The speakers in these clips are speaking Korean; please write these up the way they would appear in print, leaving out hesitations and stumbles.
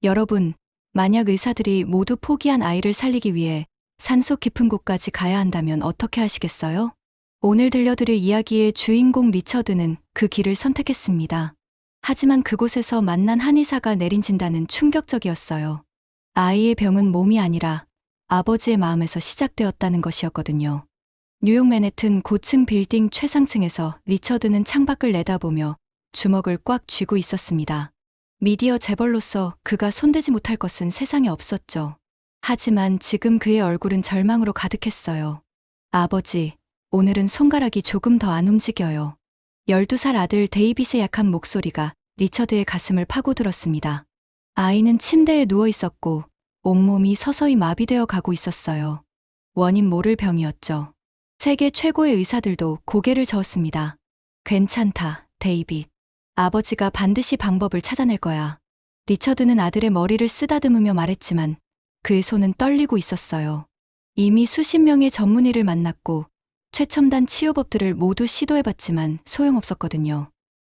여러분, 만약 의사들이 모두 포기한 아이를 살리기 위해 산속 깊은 곳까지 가야 한다면 어떻게 하시겠어요? 오늘 들려드릴 이야기의 주인공 리처드는 그 길을 선택했습니다. 하지만 그곳에서 만난 한의사가 내린 진단은 충격적이었어요. 아이의 병은 몸이 아니라 아버지의 마음에서 시작되었다는 것이었거든요. 뉴욕 맨해튼 고층 빌딩 최상층에서 리처드는 창밖을 내다보며 주먹을 꽉 쥐고 있었습니다. 미디어 재벌로서 그가 손대지 못할 것은 세상에 없었죠. 하지만 지금 그의 얼굴은 절망으로 가득했어요. 아버지, 오늘은 손가락이 조금 더 안 움직여요. 12살 아들 데이빗의 약한 목소리가 리처드의 가슴을 파고들었습니다. 아이는 침대에 누워 있었고 온몸이 서서히 마비되어 가고 있었어요. 원인 모를 병이었죠. 세계 최고의 의사들도 고개를 저었습니다. 괜찮다, 데이빗. 아버지가 반드시 방법을 찾아낼 거야. 리처드는 아들의 머리를 쓰다듬으며 말했지만 그의 손은 떨리고 있었어요. 이미 수십 명의 전문의를 만났고 최첨단 치료법들을 모두 시도해봤지만 소용없었거든요.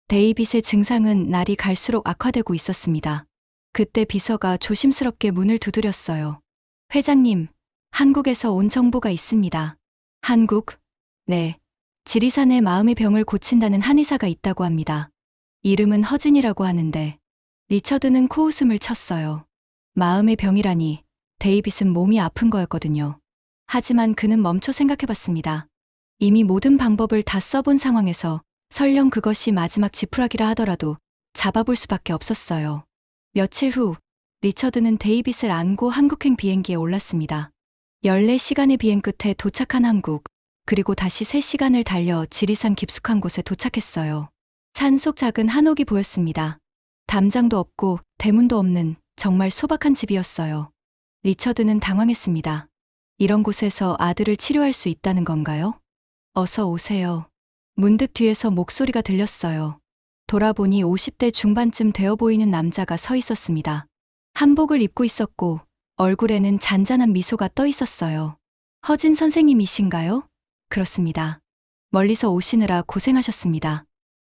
데이빗의 증상은 날이 갈수록 악화되고 있었습니다. 그때 비서가 조심스럽게 문을 두드렸어요. 회장님, 한국에서 온 정보가 있습니다. 한국? 네. 지리산에 마음의 병을 고친다는 한의사가 있다고 합니다. 이름은 허진이라고 하는데 리처드는 코웃음을 쳤어요. 마음의 병이라니 데이빗은 몸이 아픈 거였거든요. 하지만 그는 멈춰 생각해봤습니다. 이미 모든 방법을 다 써본 상황에서 설령 그것이 마지막 지푸라기라 하더라도 잡아볼 수밖에 없었어요. 며칠 후 리처드는 데이빗을 안고 한국행 비행기에 올랐습니다. 14시간의 비행 끝에 도착한 한국, 그리고 다시 3시간을 달려 지리산 깊숙한 곳에 도착했어요. 산속 작은 한옥이 보였습니다. 담장도 없고 대문도 없는 정말 소박한 집이었어요. 리처드는 당황했습니다. 이런 곳에서 아들을 치료할 수 있다는 건가요? 어서 오세요. 문득 뒤에서 목소리가 들렸어요. 돌아보니 50대 중반쯤 되어 보이는 남자가 서 있었습니다. 한복을 입고 있었고 얼굴에는 잔잔한 미소가 떠 있었어요. 허진 선생님이신가요? 그렇습니다. 멀리서 오시느라 고생하셨습니다.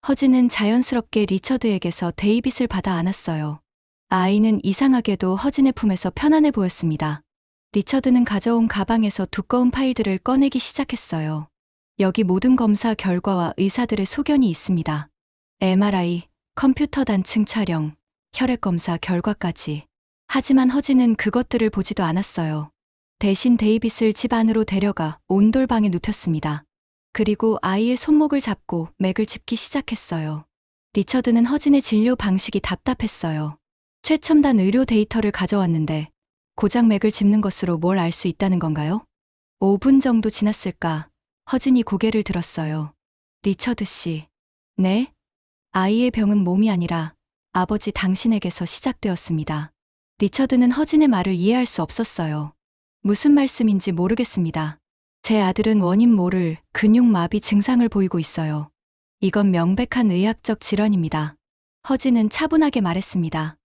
허진은 자연스럽게 리처드에게서 데이빗을 받아 안았어요. 아이는 이상하게도 허진의 품에서 편안해 보였습니다. 리처드는 가져온 가방에서 두꺼운 파일들을 꺼내기 시작했어요. 여기 모든 검사 결과와 의사들의 소견이 있습니다. MRI, 컴퓨터 단층 촬영, 혈액 검사 결과까지. 하지만 허진은 그것들을 보지도 않았어요. 대신 데이빗을 집 안으로 데려가 온돌방에 눕혔습니다. 그리고 아이의 손목을 잡고 맥을 짚기 시작했어요. 리처드는 허진의 진료 방식이 답답했어요. 최첨단 의료 데이터를 가져왔는데 고작 맥을 짚는 것으로 뭘 알 수 있다는 건가요? 5분 정도 지났을까? 허진이 고개를 들었어요. 리처드 씨. 네? 아이의 병은 몸이 아니라 아버지 당신에게서 시작되었습니다. 리처드는 허진의 말을 이해할 수 없었어요. 무슨 말씀인지 모르겠습니다. 제 아들은 원인 모를 근육마비 증상을 보이고 있어요. 이건 명백한 의학적 질환입니다. 허진은 차분하게 말했습니다.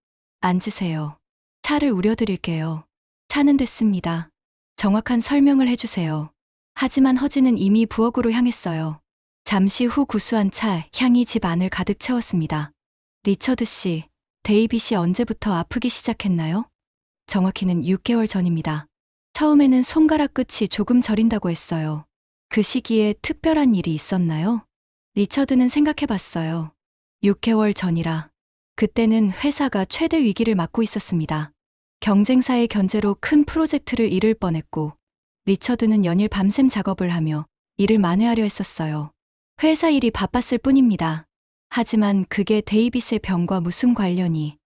앉으세요. 차를 우려드릴게요. 차는 됐습니다. 정확한 설명을 해주세요. 하지만 허진은 이미 부엌으로 향했어요. 잠시 후 구수한 차 향이 집 안을 가득 채웠습니다. 리처드 씨, 데이빗이 언제부터 아프기 시작했나요? 정확히는 6개월 전입니다. 처음에는 손가락 끝이 조금 저린다고 했어요. 그 시기에 특별한 일이 있었나요? 리처드는 생각해봤어요. 6개월 전이라. 그때는 회사가 최대 위기를 맞고 있었습니다. 경쟁사의 견제로 큰 프로젝트를 잃을 뻔했고 리처드는 연일 밤샘 작업을 하며 일을 만회하려 했었어요. 회사 일이 바빴을 뿐입니다. 하지만 그게 데이빗의 병과 무슨 관련이?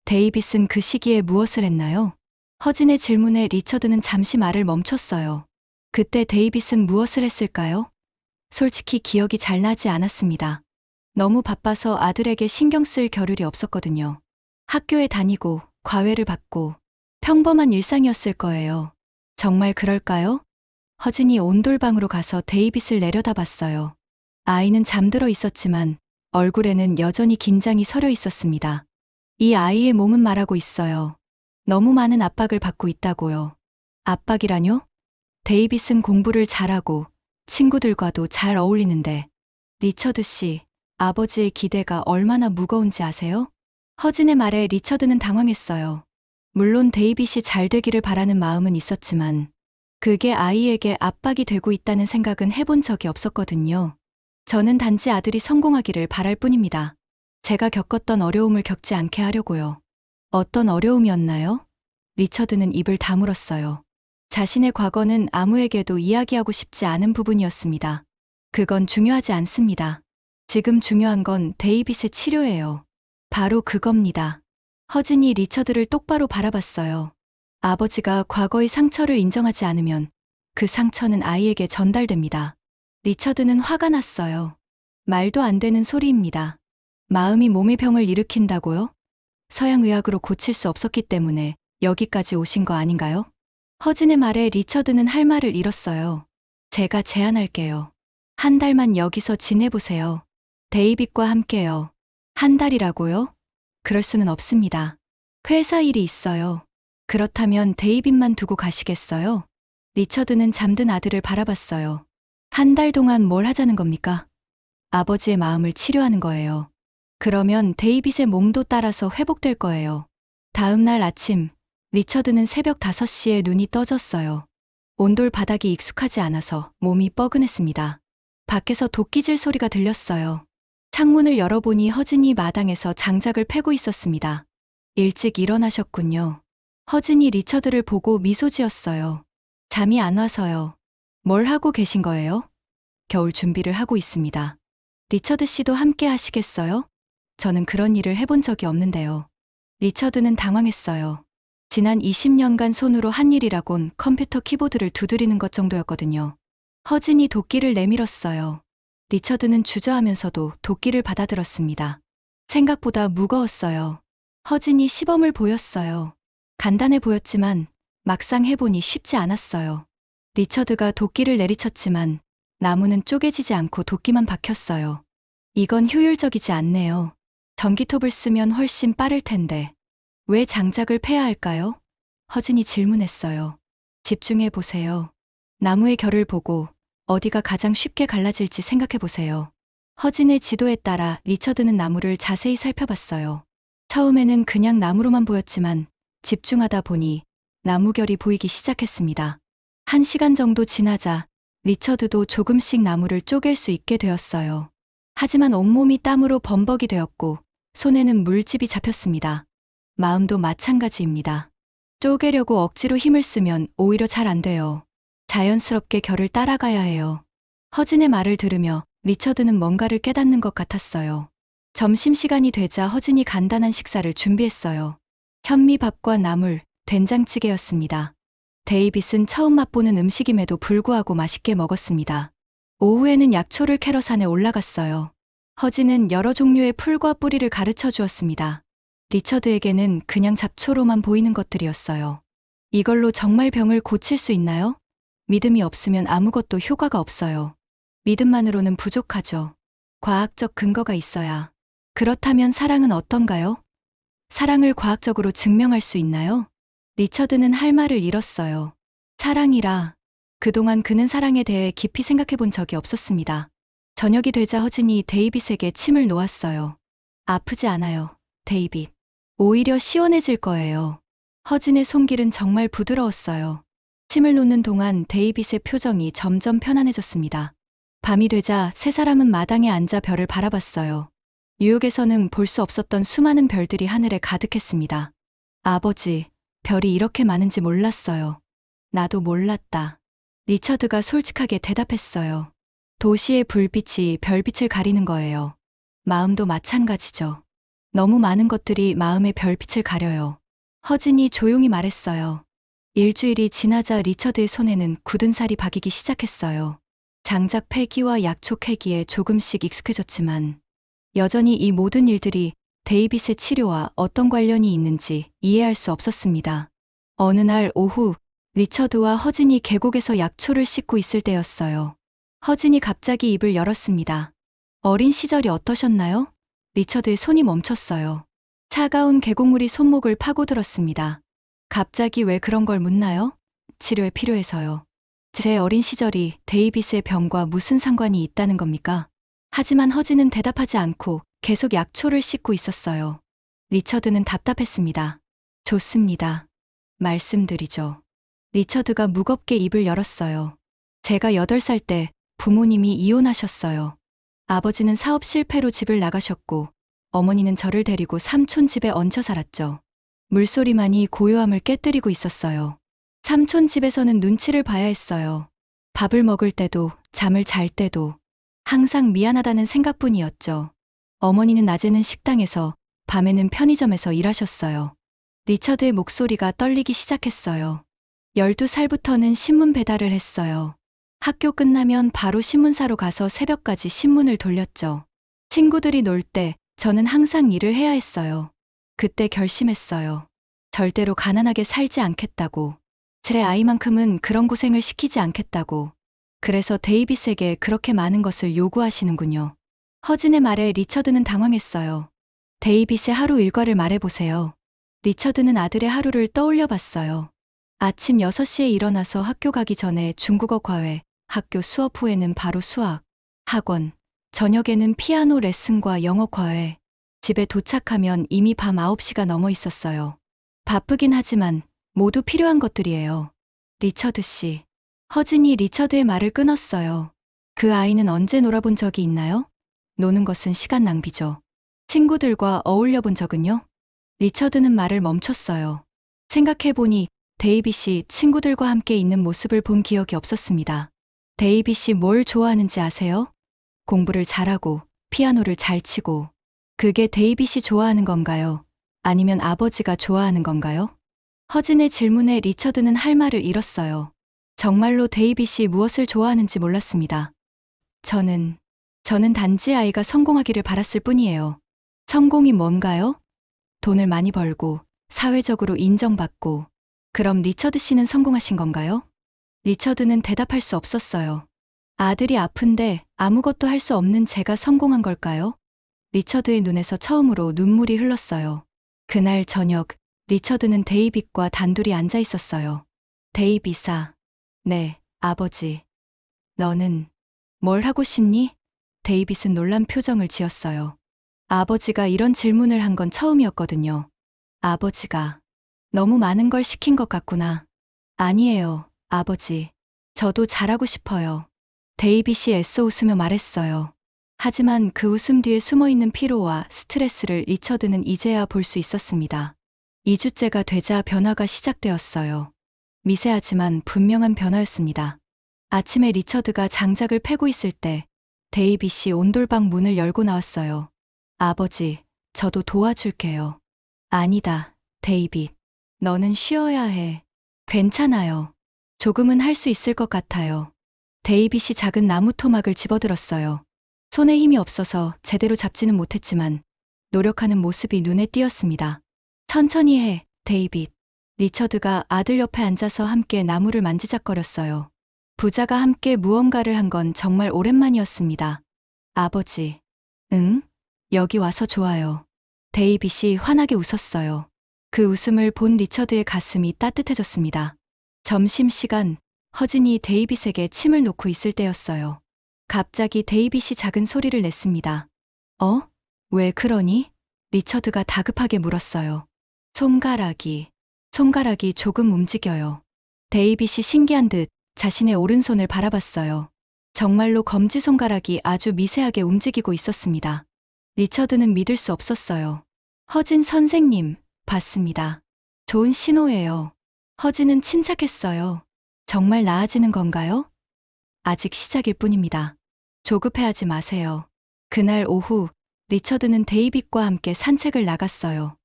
데이빗은 그 시기에 무엇을 했나요? 허진의 질문에 리처드는 잠시 말을 멈췄어요. 그때 데이빗은 무엇을 했을까요? 솔직히 기억이 잘 나지 않았습니다. 너무 바빠서 아들에게 신경 쓸 겨를이 없었거든요. 학교에 다니고 과외를 받고 평범한 일상이었을 거예요. 정말 그럴까요? 허진이 온돌방으로 가서 데이빗을 내려다봤어요. 아이는 잠들어 있었지만 얼굴에는 여전히 긴장이 서려 있었습니다. 이 아이의 몸은 말하고 있어요. 너무 많은 압박을 받고 있다고요. 압박이라뇨? 데이빗은 공부를 잘하고 친구들과도 잘 어울리는데 리처드 씨, 아버지의 기대가 얼마나 무거운지 아세요? 허진의 말에 리처드는 당황했어요. 물론 데이빗이 잘 되기를 바라는 마음은 있었지만 그게 아이에게 압박이 되고 있다는 생각은 해본 적이 없었거든요. 저는 단지 아들이 성공하기를 바랄 뿐입니다. 제가 겪었던 어려움을 겪지 않게 하려고요. 어떤 어려움이었나요? 리처드는 입을 다물었어요. 자신의 과거는 아무에게도 이야기하고 싶지 않은 부분이었습니다. 그건 중요하지 않습니다. 지금 중요한 건 데이빗의 치료예요. 바로 그겁니다. 허진이 리처드를 똑바로 바라봤어요. 아버지가 과거의 상처를 인정하지 않으면 그 상처는 아이에게 전달됩니다. 리처드는 화가 났어요. 말도 안 되는 소리입니다. 마음이 몸의 병을 일으킨다고요? 서양의학으로 고칠 수 없었기 때문에 여기까지 오신 거 아닌가요? 허진의 말에 리처드는 할 말을 잃었어요. 제가 제안할게요. 한 달만 여기서 지내보세요. 데이빗과 함께요. 한 달이라고요? 그럴 수는 없습니다. 회사 일이 있어요. 그렇다면 데이빗만 두고 가시겠어요? 리처드는 잠든 아들을 바라봤어요. 한 달 동안 뭘 하자는 겁니까? 아버지의 마음을 치료하는 거예요. 그러면 데이빗의 몸도 따라서 회복될 거예요. 다음 날 아침, 리처드는 새벽 5시에 눈이 떠졌어요. 온돌 바닥이 익숙하지 않아서 몸이 뻐근했습니다. 밖에서 도끼질 소리가 들렸어요. 창문을 열어보니 허진이 마당에서 장작을 패고 있었습니다. 일찍 일어나셨군요. 허진이 리처드를 보고 미소 지었어요. 잠이 안 와서요. 뭘 하고 계신 거예요? 겨울 준비를 하고 있습니다. 리처드 씨도 함께 하시겠어요? 저는 그런 일을 해본 적이 없는데요. 리처드는 당황했어요. 지난 20년간 손으로 한 일이라곤 컴퓨터 키보드를 두드리는 것 정도였거든요. 허진이 도끼를 내밀었어요. 리처드는 주저하면서도 도끼를 받아들었습니다. 생각보다 무거웠어요. 허진이 시범을 보였어요. 간단해 보였지만 막상 해보니 쉽지 않았어요. 리처드가 도끼를 내리쳤지만 나무는 쪼개지지 않고 도끼만 박혔어요. 이건 효율적이지 않네요. 전기톱을 쓰면 훨씬 빠를 텐데. 왜 장작을 패야 할까요? 허진이 질문했어요. 집중해 보세요. 나무의 결을 보고 어디가 가장 쉽게 갈라질지 생각해 보세요. 허진의 지도에 따라 리처드는 나무를 자세히 살펴봤어요. 처음에는 그냥 나무로만 보였지만 집중하다 보니 나무결이 보이기 시작했습니다. 1시간 정도 지나자 리처드도 조금씩 나무를 쪼갤 수 있게 되었어요. 하지만 온몸이 땀으로 범벅이 되었고 손에는 물집이 잡혔습니다. 마음도 마찬가지입니다. 쪼개려고 억지로 힘을 쓰면 오히려 잘 안 돼요. 자연스럽게 결을 따라가야 해요. 허진의 말을 들으며 리처드는 뭔가를 깨닫는 것 같았어요. 점심시간이 되자 허진이 간단한 식사를 준비했어요. 현미밥과 나물, 된장찌개였습니다. 데이빗은 처음 맛보는 음식임에도 불구하고 맛있게 먹었습니다. 오후에는 약초를 캐러 산에 올라갔어요. 허진은 여러 종류의 풀과 뿌리를 가르쳐 주었습니다. 리처드에게는 그냥 잡초로만 보이는 것들이었어요. 이걸로 정말 병을 고칠 수 있나요? 믿음이 없으면 아무것도 효과가 없어요. 믿음만으로는 부족하죠. 과학적 근거가 있어야. 그렇다면 사랑은 어떤가요? 사랑을 과학적으로 증명할 수 있나요? 리처드는 할 말을 잃었어요. 사랑이라. 그동안 그는 사랑에 대해 깊이 생각해 본 적이 없었습니다. 저녁이 되자 허진이 데이빗에게 침을 놓았어요. 아프지 않아요, 데이빗. 오히려 시원해질 거예요. 허진의 손길은 정말 부드러웠어요. 침을 놓는 동안 데이빗의 표정이 점점 편안해졌습니다. 밤이 되자 세 사람은 마당에 앉아 별을 바라봤어요. 뉴욕에서는 볼 수 없었던 수많은 별들이 하늘에 가득했습니다. 아버지, 별이 이렇게 많은지 몰랐어요. 나도 몰랐다. 리처드가 솔직하게 대답했어요. 도시의 불빛이 별빛을 가리는 거예요. 마음도 마찬가지죠. 너무 많은 것들이 마음의 별빛을 가려요. 허진이 조용히 말했어요. 일주일이 지나자 리처드의 손에는 굳은 살이 박이기 시작했어요. 장작 패기와 약초 캐기에 조금씩 익숙해졌지만 여전히 이 모든 일들이 데이빗의 치료와 어떤 관련이 있는지 이해할 수 없었습니다. 어느 날 오후 리처드와 허진이 계곡에서 약초를 씻고 있을 때였어요. 허진이 갑자기 입을 열었습니다. 어린 시절이 어떠셨나요? 리처드의 손이 멈췄어요. 차가운 계곡물이 손목을 파고들었습니다. 갑자기 왜 그런 걸 묻나요? 치료에 필요해서요. 제 어린 시절이 데이빗의 병과 무슨 상관이 있다는 겁니까? 하지만 허진은 대답하지 않고 계속 약초를 씻고 있었어요. 리처드는 답답했습니다. 좋습니다. 말씀드리죠. 리처드가 무겁게 입을 열었어요. 제가 8살 때 부모님이 이혼하셨어요. 아버지는 사업 실패로 집을 나가셨고 어머니는 저를 데리고 삼촌 집에 얹혀 살았죠. 물소리만이 고요함을 깨뜨리고 있었어요. 삼촌 집에서는 눈치를 봐야 했어요. 밥을 먹을 때도 잠을 잘 때도 항상 미안하다는 생각뿐이었죠. 어머니는 낮에는 식당에서 밤에는 편의점에서 일하셨어요. 리처드의 목소리가 떨리기 시작했어요. 12살부터는 신문 배달을 했어요. 학교 끝나면 바로 신문사로 가서 새벽까지 신문을 돌렸죠. 친구들이 놀 때 저는 항상 일을 해야 했어요. 그때 결심했어요. 절대로 가난하게 살지 않겠다고. 제 아이만큼은 그런 고생을 시키지 않겠다고. 그래서 데이빗에게 그렇게 많은 것을 요구하시는군요. 허진의 말에 리처드는 당황했어요. 데이빗의 하루 일과를 말해보세요. 리처드는 아들의 하루를 떠올려 봤어요. 아침 6시에 일어나서 학교 가기 전에 중국어 과외, 학교 수업 후에는 바로 수학, 학원, 저녁에는 피아노 레슨과 영어 과외. 집에 도착하면 이미 밤 9시가 넘어 있었어요. 바쁘긴 하지만 모두 필요한 것들이에요. 리처드 씨. 허진이 리처드의 말을 끊었어요. 그 아이는 언제 놀아본 적이 있나요? 노는 것은 시간 낭비죠. 친구들과 어울려 본 적은요? 리처드는 말을 멈췄어요. 생각해보니 데이빗이 친구들과 함께 있는 모습을 본 기억이 없었습니다. 데이빗이 뭘 좋아하는지 아세요? 공부를 잘하고 피아노를 잘 치고. 그게 데이빗이 좋아하는 건가요? 아니면 아버지가 좋아하는 건가요? 허진의 질문에 리처드는 할 말을 잃었어요. 정말로 데이빗이 무엇을 좋아하는지 몰랐습니다. 저는 단지 아이가 성공하기를 바랐을 뿐이에요. 성공이 뭔가요? 돈을 많이 벌고 사회적으로 인정받고. 그럼 리처드 씨는 성공하신 건가요? 리처드는 대답할 수 없었어요. 아들이 아픈데 아무것도 할 수 없는 제가 성공한 걸까요? 리처드의 눈에서 처음으로 눈물이 흘렀어요. 그날 저녁, 리처드는 데이빗과 단둘이 앉아 있었어요. 데이빗아. 네, 아버지. 너는 뭘 하고 싶니? 데이빗은 놀란 표정을 지었어요. 아버지가 이런 질문을 한 건 처음이었거든요. 아버지가 너무 많은 걸 시킨 것 같구나. 아니에요, 아버지. 저도 잘하고 싶어요. 데이빗이 애써 웃으며 말했어요. 하지만 그 웃음 뒤에 숨어있는 피로와 스트레스를 리처드는 이제야 볼 수 있었습니다. 2주째가 되자 변화가 시작되었어요. 미세하지만 분명한 변화였습니다. 아침에 리처드가 장작을 패고 있을 때 데이빗이 온돌방 문을 열고 나왔어요. 아버지, 저도 도와줄게요. 아니다, 데이빗. 너는 쉬어야 해. 괜찮아요. 조금은 할 수 있을 것 같아요. 데이빗이 작은 나무 토막을 집어들었어요. 손에 힘이 없어서 제대로 잡지는 못했지만 노력하는 모습이 눈에 띄었습니다. 천천히 해, 데이빗. 리처드가 아들 옆에 앉아서 함께 나무를 만지작거렸어요. 부자가 함께 무언가를 한 건 정말 오랜만이었습니다. 아버지. 응? 여기 와서 좋아요. 데이빗이 환하게 웃었어요. 그 웃음을 본 리처드의 가슴이 따뜻해졌습니다. 점심시간, 허진이 데이빗에게 침을 놓고 있을 때였어요. 갑자기 데이빗이 작은 소리를 냈습니다. 왜 그러니? 리처드가 다급하게 물었어요. 손가락이 조금 움직여요. 데이빗이 신기한 듯 자신의 오른손을 바라봤어요. 정말로 검지손가락이 아주 미세하게 움직이고 있었습니다. 리처드는 믿을 수 없었어요. 허진 선생님, 봤습니다. 좋은 신호예요. 허진은 침착했어요. 정말 나아지는 건가요? 아직 시작일 뿐입니다. 조급해하지 마세요. 그날 오후, 리처드는 데이빗과 함께 산책을 나갔어요.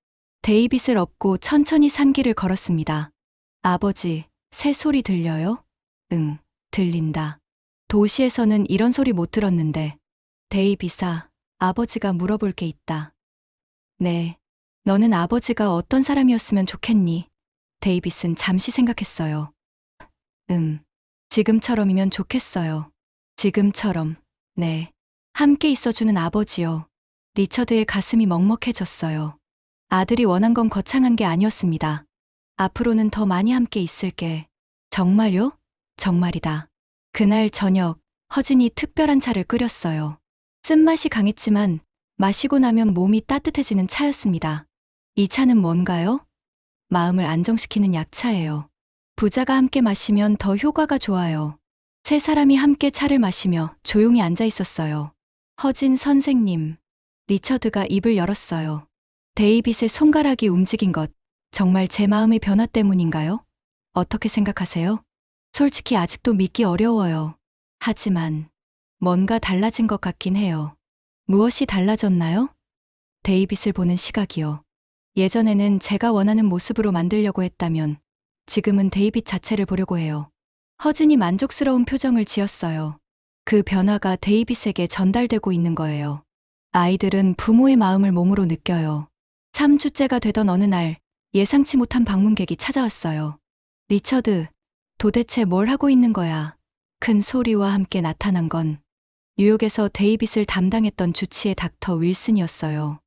데이빗을 업고 천천히 산길을 걸었습니다. 아버지, 새 소리 들려요? 응, 들린다. 도시에서는 이런 소리 못 들었는데. 데이빗아, 아버지가 물어볼 게 있다. 네. 너는 아버지가 어떤 사람이었으면 좋겠니? 데이빗은 잠시 생각했어요. 지금처럼이면 좋겠어요. 지금처럼, 네. 함께 있어주는 아버지요. 리처드의 가슴이 먹먹해졌어요. 아들이 원한 건 거창한 게 아니었습니다. 앞으로는 더 많이 함께 있을게. 정말요? 정말이다. 그날 저녁, 허진이 특별한 차를 끓였어요. 쓴맛이 강했지만 마시고 나면 몸이 따뜻해지는 차였습니다. 이 차는 뭔가요? 마음을 안정시키는 약차예요. 부자가 함께 마시면 더 효과가 좋아요. 세 사람이 함께 차를 마시며 조용히 앉아 있었어요. 허진 선생님. 리처드가 입을 열었어요. 데이빗의 손가락이 움직인 것, 정말 제 마음의 변화 때문인가요? 어떻게 생각하세요? 솔직히 아직도 믿기 어려워요. 하지만 뭔가 달라진 것 같긴 해요. 무엇이 달라졌나요? 데이빗을 보는 시각이요. 예전에는 제가 원하는 모습으로 만들려고 했다면 지금은 데이빗 자체를 보려고 해요. 허진이 만족스러운 표정을 지었어요. 그 변화가 데이빗에게 전달되고 있는 거예요. 아이들은 부모의 마음을 몸으로 느껴요. 3주째가 되던 어느 날 예상치 못한 방문객이 찾아왔어요. 리처드, 도대체 뭘 하고 있는 거야? 큰 소리와 함께 나타난 건 뉴욕에서 데이빗을 담당했던 주치의 닥터 윌슨이었어요.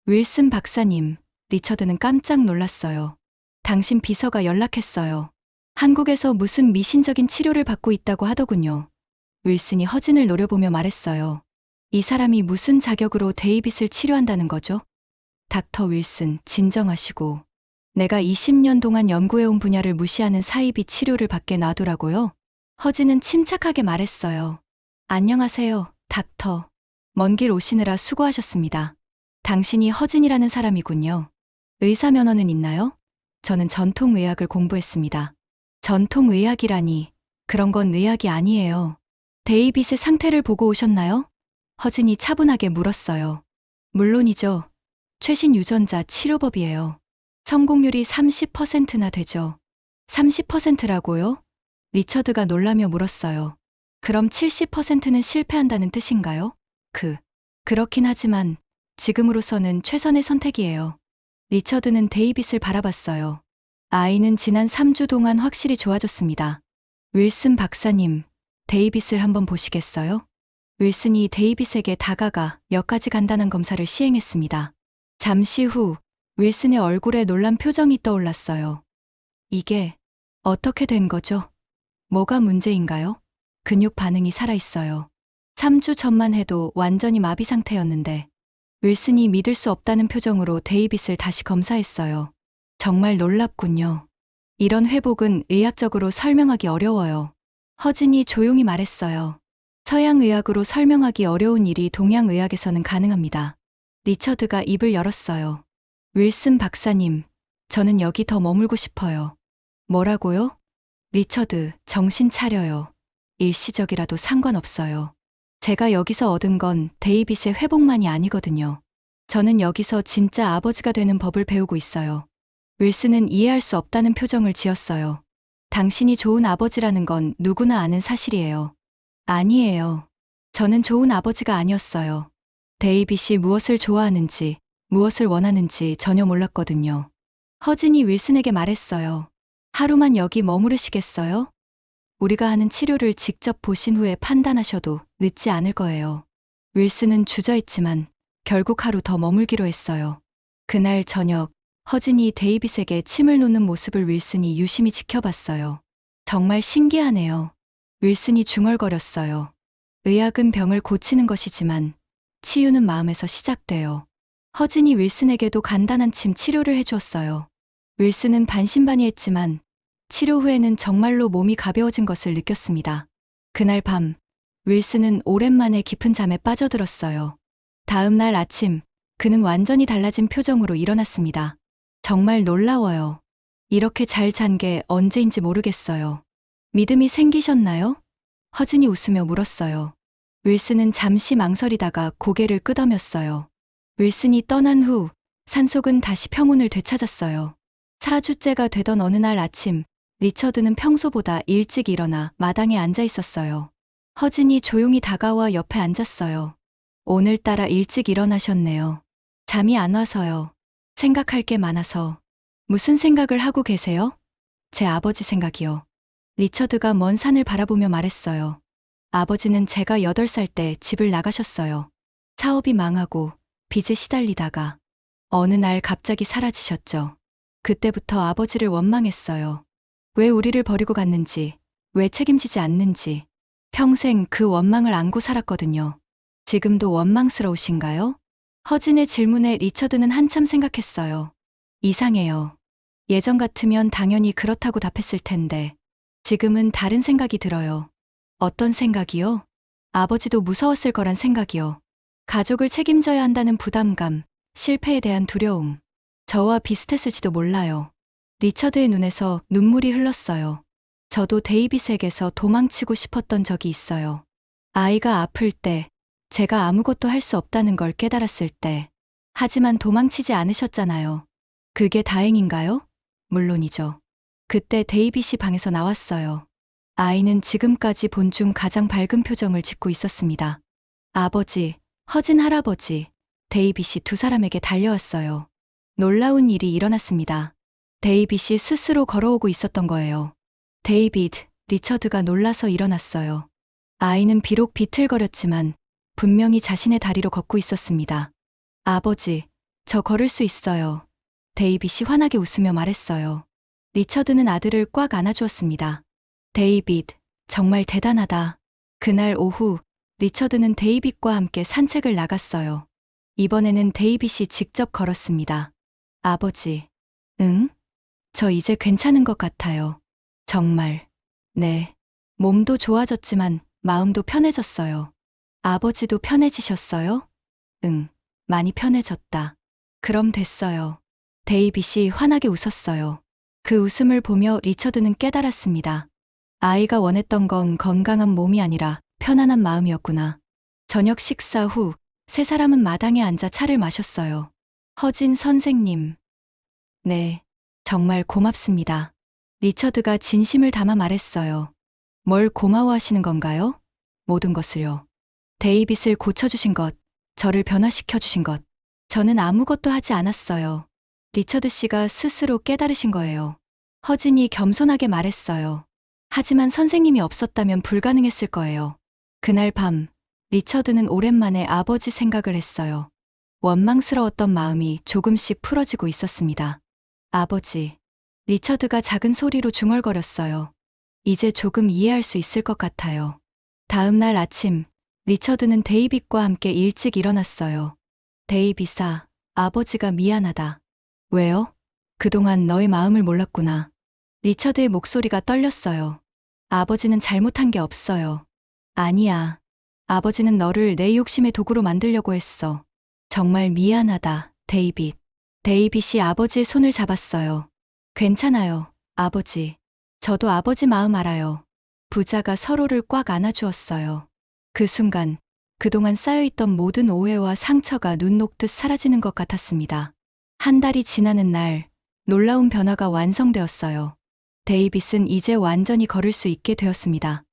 윌슨 박사님, 리처드는 깜짝 놀랐어요. 당신 비서가 연락했어요. 한국에서 무슨 미신적인 치료를 받고 있다고 하더군요. 윌슨이 허진을 노려보며 말했어요. 이 사람이 무슨 자격으로 데이빗을 치료한다는 거죠? 닥터 윌슨, 진정하시고. 내가 20년 동안 연구해온 분야를 무시하는 사이비 치료를 받게 놔두라고요? 허진은 침착하게 말했어요. 안녕하세요, 닥터. 먼 길 오시느라 수고하셨습니다. 당신이 허진이라는 사람이군요. 의사 면허는 있나요? 저는 전통의학을 공부했습니다. 전통의학이라니, 그런 건 의학이 아니에요. 데이빗의 상태를 보고 오셨나요? 허진이 차분하게 물었어요. 물론이죠. 최신 유전자 치료법이에요. 성공률이 30%나 되죠. 30%라고요? 리처드가 놀라며 물었어요. 그럼 70%는 실패한다는 뜻인가요? 그렇긴 하지만 지금으로서는 최선의 선택이에요. 리처드는 데이빗을 바라봤어요. 아이는 지난 3주 동안 확실히 좋아졌습니다. 윌슨 박사님, 데이빗을 한번 보시겠어요? 윌슨이 데이빗에게 다가가 몇 가지 간단한 검사를 시행했습니다. 잠시 후 윌슨의 얼굴에 놀란 표정이 떠올랐어요. 이게 어떻게 된 거죠? 뭐가 문제인가요? 근육 반응이 살아있어요. 3주 전만 해도 완전히 마비 상태였는데 윌슨이 믿을 수 없다는 표정으로 데이빗을 다시 검사했어요. 정말 놀랍군요. 이런 회복은 의학적으로 설명하기 어려워요. 허진이 조용히 말했어요. 서양의학으로 설명하기 어려운 일이 동양의학에서는 가능합니다. 리처드가 입을 열었어요. 윌슨 박사님, 저는 여기 더 머물고 싶어요. 뭐라고요? 리처드, 정신 차려요. 일시적이라도 상관없어요. 제가 여기서 얻은 건 데이빗의 회복만이 아니거든요. 저는 여기서 진짜 아버지가 되는 법을 배우고 있어요. 윌슨은 이해할 수 없다는 표정을 지었어요. 당신이 좋은 아버지라는 건 누구나 아는 사실이에요. 아니에요. 저는 좋은 아버지가 아니었어요. 데이빗이 무엇을 좋아하는지, 무엇을 원하는지 전혀 몰랐거든요. 허진이 윌슨에게 말했어요. 하루만 여기 머무르시겠어요? 우리가 하는 치료를 직접 보신 후에 판단하셔도 늦지 않을 거예요. 윌슨은 주저했지만 결국 하루 더 머물기로 했어요. 그날 저녁, 허진이 데이빗에게 침을 놓는 모습을 윌슨이 유심히 지켜봤어요. 정말 신기하네요. 윌슨이 중얼거렸어요. 의학은 병을 고치는 것이지만 치유는 마음에서 시작돼요. 허진이 윌슨에게도 간단한 침 치료를 해주었어요. 윌슨은 반신반의했지만 치료 후에는 정말로 몸이 가벼워진 것을 느꼈습니다. 그날 밤, 윌슨은 오랜만에 깊은 잠에 빠져들었어요. 다음 날 아침, 그는 완전히 달라진 표정으로 일어났습니다. 정말 놀라워요. 이렇게 잘 잔 게 언제인지 모르겠어요. 믿음이 생기셨나요? 허진이 웃으며 물었어요. 윌슨은 잠시 망설이다가 고개를 끄덕였어요. 윌슨이 떠난 후 산속은 다시 평온을 되찾았어요. 4주째가 되던 어느 날 아침, 리처드는 평소보다 일찍 일어나 마당에 앉아 있었어요. 허진이 조용히 다가와 옆에 앉았어요. 오늘따라 일찍 일어나셨네요. 잠이 안 와서요. 생각할 게 많아서. 무슨 생각을 하고 계세요? 제 아버지 생각이요. 리처드가 먼 산을 바라보며 말했어요. 아버지는 제가 8살 때 집을 나가셨어요. 사업이 망하고 빚에 시달리다가 어느 날 갑자기 사라지셨죠. 그때부터 아버지를 원망했어요. 왜 우리를 버리고 갔는지, 왜 책임지지 않는지 평생 그 원망을 안고 살았거든요. 지금도 원망스러우신가요? 허진의 질문에 리처드는 한참 생각했어요. 이상해요. 예전 같으면 당연히 그렇다고 답했을 텐데 지금은 다른 생각이 들어요. 어떤 생각이요? 아버지도 무서웠을 거란 생각이요. 가족을 책임져야 한다는 부담감, 실패에 대한 두려움. 저와 비슷했을지도 몰라요. 리처드의 눈에서 눈물이 흘렀어요. 저도 데이빗에게서 도망치고 싶었던 적이 있어요. 아이가 아플 때, 제가 아무것도 할 수 없다는 걸 깨달았을 때. 하지만 도망치지 않으셨잖아요. 그게 다행인가요? 물론이죠. 그때 데이빗이 방에서 나왔어요. 아이는 지금까지 본 중 가장 밝은 표정을 짓고 있었습니다. 아버지, 허진 할아버지, 데이빗이 두 사람에게 달려왔어요. 놀라운 일이 일어났습니다. 데이빗이 스스로 걸어오고 있었던 거예요. 데이빗, 리처드가 놀라서 일어났어요. 아이는 비록 비틀거렸지만 분명히 자신의 다리로 걷고 있었습니다. 아버지, 저 걸을 수 있어요. 데이빗이 환하게 웃으며 말했어요. 리처드는 아들을 꽉 안아주었습니다. 데이빗, 정말 대단하다. 그날 오후, 리처드는 데이빗과 함께 산책을 나갔어요. 이번에는 데이빗이 직접 걸었습니다. 아버지, 응? 저 이제 괜찮은 것 같아요. 정말. 네. 몸도 좋아졌지만 마음도 편해졌어요. 아버지도 편해지셨어요? 응, 많이 편해졌다. 그럼 됐어요. 데이빗이 환하게 웃었어요. 그 웃음을 보며 리처드는 깨달았습니다. 아이가 원했던 건 건강한 몸이 아니라 편안한 마음이었구나. 저녁 식사 후 세 사람은 마당에 앉아 차를 마셨어요. 허진 선생님. 네, 정말 고맙습니다. 리처드가 진심을 담아 말했어요. 뭘 고마워하시는 건가요? 모든 것을요. 데이빗을 고쳐주신 것, 저를 변화시켜주신 것. 저는 아무것도 하지 않았어요. 리처드 씨가 스스로 깨달으신 거예요. 허진이 겸손하게 말했어요. 하지만 선생님이 없었다면 불가능했을 거예요. 그날 밤, 리처드는 오랜만에 아버지 생각을 했어요. 원망스러웠던 마음이 조금씩 풀어지고 있었습니다. 아버지, 리처드가 작은 소리로 중얼거렸어요. 이제 조금 이해할 수 있을 것 같아요. 다음 날 아침, 리처드는 데이빗과 함께 일찍 일어났어요. 데이빗아, 아버지가 미안하다. 왜요? 그동안 너의 마음을 몰랐구나. 리처드의 목소리가 떨렸어요. 아버지는 잘못한 게 없어요. 아니야. 아버지는 너를 내 욕심의 도구로 만들려고 했어. 정말 미안하다, 데이빗. 데이빗이 아버지의 손을 잡았어요. 괜찮아요, 아버지. 저도 아버지 마음 알아요. 부자가 서로를 꽉 안아주었어요. 그 순간, 그동안 쌓여있던 모든 오해와 상처가 눈 녹듯 사라지는 것 같았습니다. 한 달이 지나는 날, 놀라운 변화가 완성되었어요. 데이빗은 이제 완전히 걸을 수 있게 되었습니다.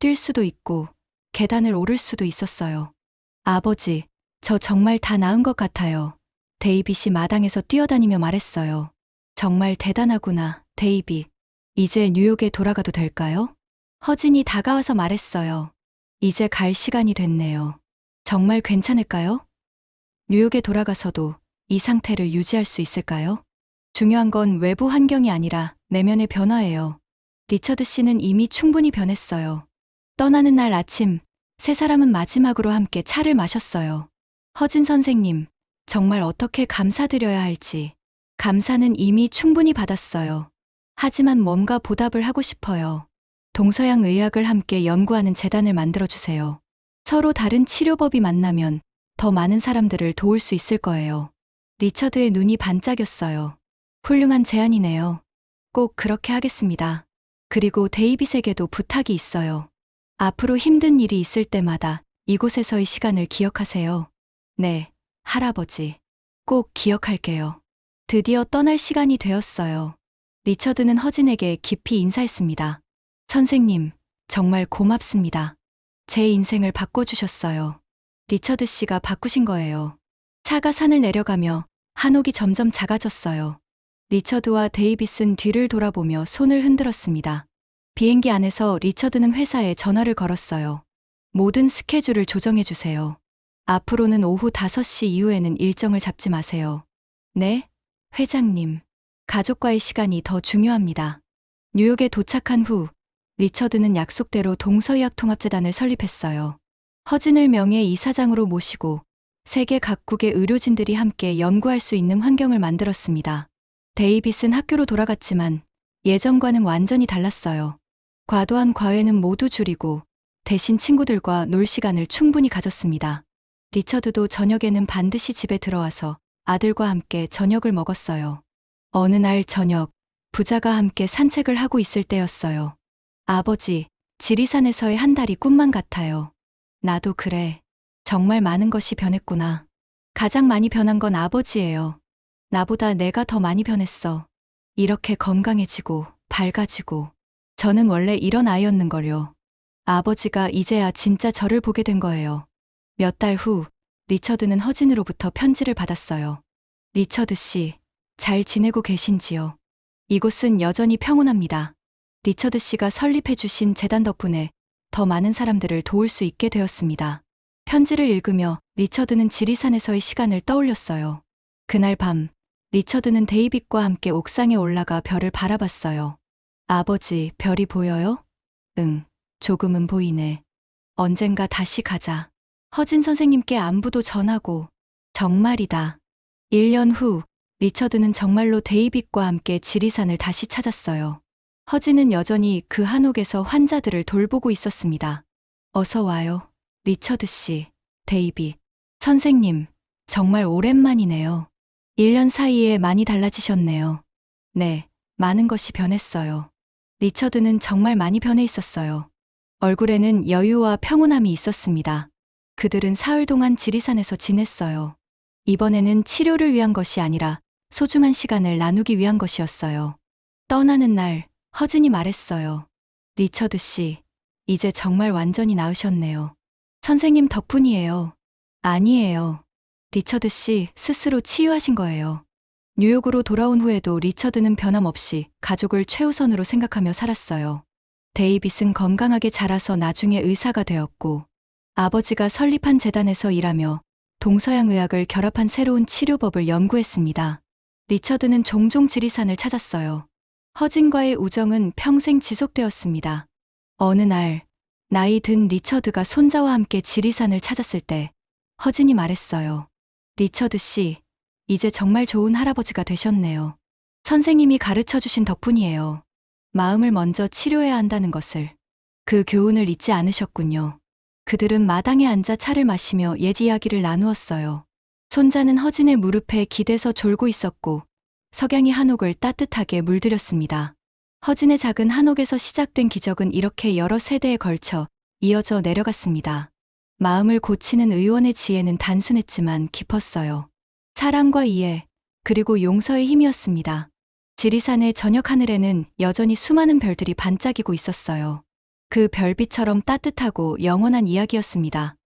뛸 수도 있고, 계단을 오를 수도 있었어요. 아버지, 저 정말 다 나은 것 같아요. 데이빗이 마당에서 뛰어다니며 말했어요. 정말 대단하구나, 데이빗. 이제 뉴욕에 돌아가도 될까요? 허진이 다가와서 말했어요. 이제 갈 시간이 됐네요. 정말 괜찮을까요? 뉴욕에 돌아가서도 이 상태를 유지할 수 있을까요? 중요한 건 외부 환경이 아니라 내면의 변화예요. 리처드 씨는 이미 충분히 변했어요. 떠나는 날 아침, 세 사람은 마지막으로 함께 차를 마셨어요. 허진 선생님, 정말 어떻게 감사드려야 할지. 감사는 이미 충분히 받았어요. 하지만 뭔가 보답을 하고 싶어요. 동서양 의학을 함께 연구하는 재단을 만들어주세요. 서로 다른 치료법이 만나면 더 많은 사람들을 도울 수 있을 거예요. 리처드의 눈이 반짝였어요. 훌륭한 제안이네요. 꼭 그렇게 하겠습니다. 그리고 데이빗에게도 부탁이 있어요. 앞으로 힘든 일이 있을 때마다 이곳에서의 시간을 기억하세요. 네, 할아버지. 꼭 기억할게요. 드디어 떠날 시간이 되었어요. 리처드는 허진에게 깊이 인사했습니다. 선생님, 정말 고맙습니다. 제 인생을 바꿔주셨어요. 리처드 씨가 바꾸신 거예요. 차가 산을 내려가며 한옥이 점점 작아졌어요. 리처드와 데이빗은 뒤를 돌아보며 손을 흔들었습니다. 비행기 안에서 리처드는 회사에 전화를 걸었어요. 모든 스케줄을 조정해주세요. 앞으로는 오후 5시 이후에는 일정을 잡지 마세요. 네, 회장님. 가족과의 시간이 더 중요합니다. 뉴욕에 도착한 후, 리처드는 약속대로 동서의학통합재단을 설립했어요. 허진을 명예 이사장으로 모시고 세계 각국의 의료진들이 함께 연구할 수 있는 환경을 만들었습니다. 데이빗은 학교로 돌아갔지만 예전과는 완전히 달랐어요. 과도한 과외는 모두 줄이고 대신 친구들과 놀 시간을 충분히 가졌습니다. 리처드도 저녁에는 반드시 집에 들어와서 아들과 함께 저녁을 먹었어요. 어느 날 저녁, 부자가 함께 산책을 하고 있을 때였어요. 아버지, 지리산에서의 한 달이 꿈만 같아요. 나도 그래. 정말 많은 것이 변했구나. 가장 많이 변한 건 아버지예요. 나보다 내가 더 많이 변했어. 이렇게 건강해지고 밝아지고. 저는 원래 이런 아이였는걸요. 아버지가 이제야 진짜 저를 보게 된 거예요. 몇 달 후, 리처드는 허진으로부터 편지를 받았어요. 리처드 씨, 잘 지내고 계신지요? 이곳은 여전히 평온합니다. 리처드 씨가 설립해 주신 재단 덕분에 더 많은 사람들을 도울 수 있게 되었습니다. 편지를 읽으며 리처드는 지리산에서의 시간을 떠올렸어요. 그날 밤, 리처드는 데이빗과 함께 옥상에 올라가 별을 바라봤어요. 아버지, 별이 보여요? 응, 조금은 보이네. 언젠가 다시 가자. 허진 선생님께 안부도 전하고. 정말이다. 1년 후, 리처드는 정말로 데이빗과 함께 지리산을 다시 찾았어요. 허진은 여전히 그 한옥에서 환자들을 돌보고 있었습니다. 어서 와요, 리처드 씨, 데이빗. 선생님, 정말 오랜만이네요. 1년 사이에 많이 달라지셨네요. 네, 많은 것이 변했어요. 리처드는 정말 많이 변해 있었어요. 얼굴에는 여유와 평온함이 있었습니다. 그들은 사흘 동안 지리산에서 지냈어요. 이번에는 치료를 위한 것이 아니라 소중한 시간을 나누기 위한 것이었어요. 떠나는 날, 허진이 말했어요. 리처드 씨, 이제 정말 완전히 나으셨네요. 선생님 덕분이에요. 아니에요. 리처드 씨 스스로 치유하신 거예요. 뉴욕으로 돌아온 후에도 리처드는 변함없이 가족을 최우선으로 생각하며 살았어요. 데이빗은 건강하게 자라서 나중에 의사가 되었고, 아버지가 설립한 재단에서 일하며 동서양 의학을 결합한 새로운 치료법을 연구했습니다. 리처드는 종종 지리산을 찾았어요. 허진과의 우정은 평생 지속되었습니다. 어느 날, 나이 든 리처드가 손자와 함께 지리산을 찾았을 때 허진이 말했어요. 리처드 씨, 이제 정말 좋은 할아버지가 되셨네요. 선생님이 가르쳐 주신 덕분이에요. 마음을 먼저 치료해야 한다는 것을. 그 교훈을 잊지 않으셨군요. 그들은 마당에 앉아 차를 마시며 옛 이야기를 나누었어요. 손자는 허진의 무릎에 기대서 졸고 있었고, 석양이 한옥을 따뜻하게 물들였습니다. 허진의 작은 한옥에서 시작된 기적은 이렇게 여러 세대에 걸쳐 이어져 내려갔습니다. 마음을 고치는 의원의 지혜는 단순했지만 깊었어요. 사랑과 이해, 그리고 용서의 힘이었습니다. 지리산의 저녁 하늘에는 여전히 수많은 별들이 반짝이고 있었어요. 그 별빛처럼 따뜻하고 영원한 이야기였습니다.